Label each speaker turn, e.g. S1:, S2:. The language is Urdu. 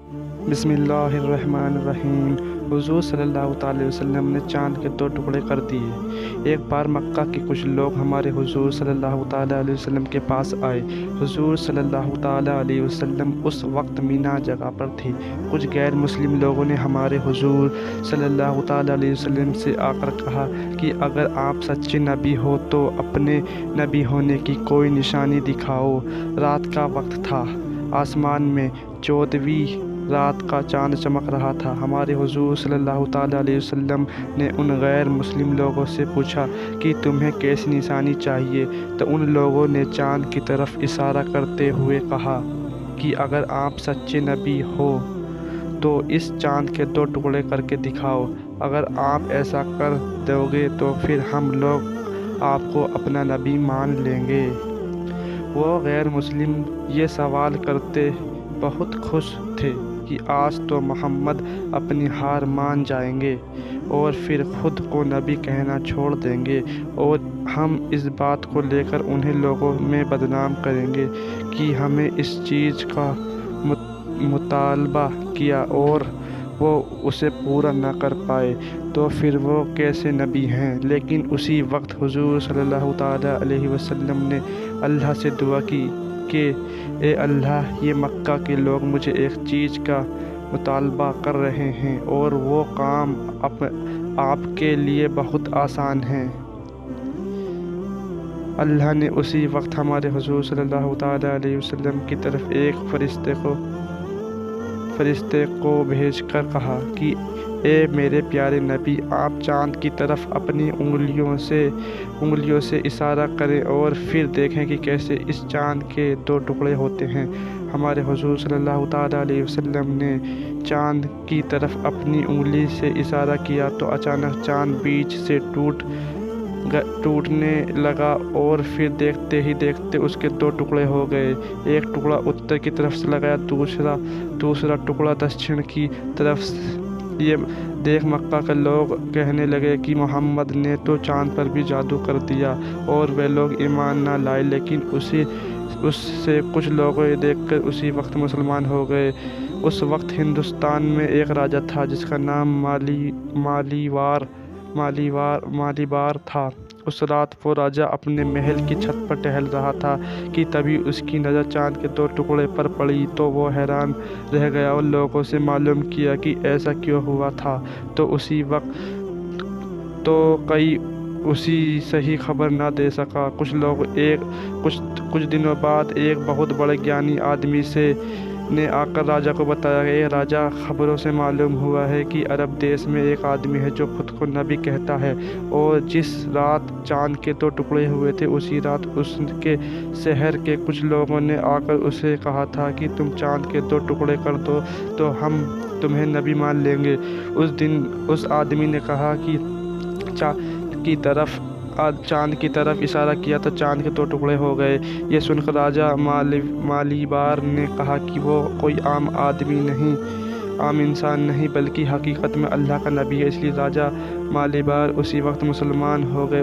S1: بسم اللہ الرحمن الرحیم۔ حضور صلی اللہ تعالی وسلم نے چاند کے 2 ٹکڑے کر دیے۔ ایک بار مکہ کے کچھ لوگ ہمارے حضور صلی اللہ تعالی علیہ وسلم کے پاس آئے۔ حضور صلی اللہ تعالی علیہ وسلم اس وقت مینا جگہ پر تھے۔ کچھ غیر مسلم لوگوں نے ہمارے حضور صلی اللہ تعالی علیہ وسلم سے آ کر کہا کہ اگر آپ سچے نبی ہو تو اپنے نبی ہونے کی کوئی نشانی دکھاؤ۔ رات کا وقت تھا۔ آسمان میں 14ویں رات کا چاند چمک رہا تھا۔ ہمارے حضور صلی اللہ تعالی علیہ وسلم نے ان غیر مسلم لوگوں سے پوچھا کہ تمہیں کیسی نشانی چاہیے، تو ان لوگوں نے چاند کی طرف اشارہ کرتے ہوئے کہا کہ اگر آپ سچے نبی ہو تو اس چاند کے 2 ٹکڑے کر کے دکھاؤ۔ اگر آپ ایسا کر دو گے تو پھر ہم لوگ آپ کو اپنا نبی مان لیں گے۔ وہ غیر مسلم یہ سوال کرتے بہت خوش تھے کہ آج تو محمد اپنی ہار مان جائیں گے اور پھر خود کو نبی کہنا چھوڑ دیں گے، اور ہم اس بات کو لے کر انہیں لوگوں میں بدنام کریں گے کہ ہمیں اس چیز کا مطالبہ کیا اور وہ اسے پورا نہ کر پائے تو پھر وہ کیسے نبی ہیں۔ لیکن اسی وقت حضور صلی اللہ تعالی علیہ وسلم نے اللہ سے دعا کی کہ اے اللہ، یہ مکہ کے لوگ مجھے ایک چیز کا مطالبہ کر رہے ہیں اور وہ کام آپ کے لیے بہت آسان ہے۔ اللہ نے اسی وقت ہمارے حضور صلی اللہ تعالی علیہ وسلم کی طرف ایک فرشتے کو بھیج کر کہا کہ اے میرے پیارے نبی، آپ چاند کی طرف اپنی انگلیوں سے اشارہ کریں اور پھر دیکھیں کہ کیسے اس چاند کے 2 ٹکڑے ہوتے ہیں۔ ہمارے حضور صلی اللہ تعالی علیہ وسلم نے چاند کی طرف اپنی انگلی سے اشارہ کیا تو اچانک چاند بیچ سے ٹوٹنے لگا اور پھر دیکھتے ہی دیکھتے اس کے 2 ٹکڑے ہو گئے۔ ایک ٹکڑا اتر کی طرف سے لگا، دوسرا ٹکڑا دکشن کی طرف سے۔ یہ دیکھ مکہ کے لوگ کہنے لگے کہ محمد نے تو چاند پر بھی جادو کر دیا، اور وہ لوگ ایمان نہ لائے۔ لیکن اس سے کچھ لوگ یہ دیکھ کر اسی وقت مسلمان ہو گئے۔ اس وقت ہندوستان میں ایک راجا تھا جس کا نام مالیبار تھا۔ اس رات وہ راجا اپنے محل کی چھت پر ٹہل رہا تھا کہ تبھی اس کی نظر چاند کے 2 ٹکڑے پر پڑی تو وہ حیران رہ گیا اور لوگوں سے معلوم کیا کہ ایسا کیوں ہوا تھا۔ تو کوئی اسی صحیح خبر نہ دے سکا۔ کچھ دنوں بعد ایک بہت بڑے گیانی آدمی نے آ کر راجا کو بتایا کہ اے راجا، خبروں سے معلوم ہوا ہے کہ عرب دیش میں ایک آدمی ہے جو خود کو نبی کہتا ہے، اور جس رات چاند کے 2 ٹکڑے ہوئے تھے اسی رات اس کے شہر کے کچھ لوگوں نے آ کر اسے کہا تھا کہ تم چاند کے 2 ٹکڑے کر دو تو ہم تمہیں نبی مان لیں گے۔ اس دن اس آدمی نے کہا کہ چاند کی طرف اشارہ کیا تو چاند کے 2 ٹکڑے ہو گئے۔ یہ سن کر راجا مالیبار نے کہا کہ وہ کوئی عام انسان نہیں بلکہ حقیقت میں اللہ کا نبی ہے۔ اس لیے راجا مالیبار اسی وقت مسلمان ہو گئے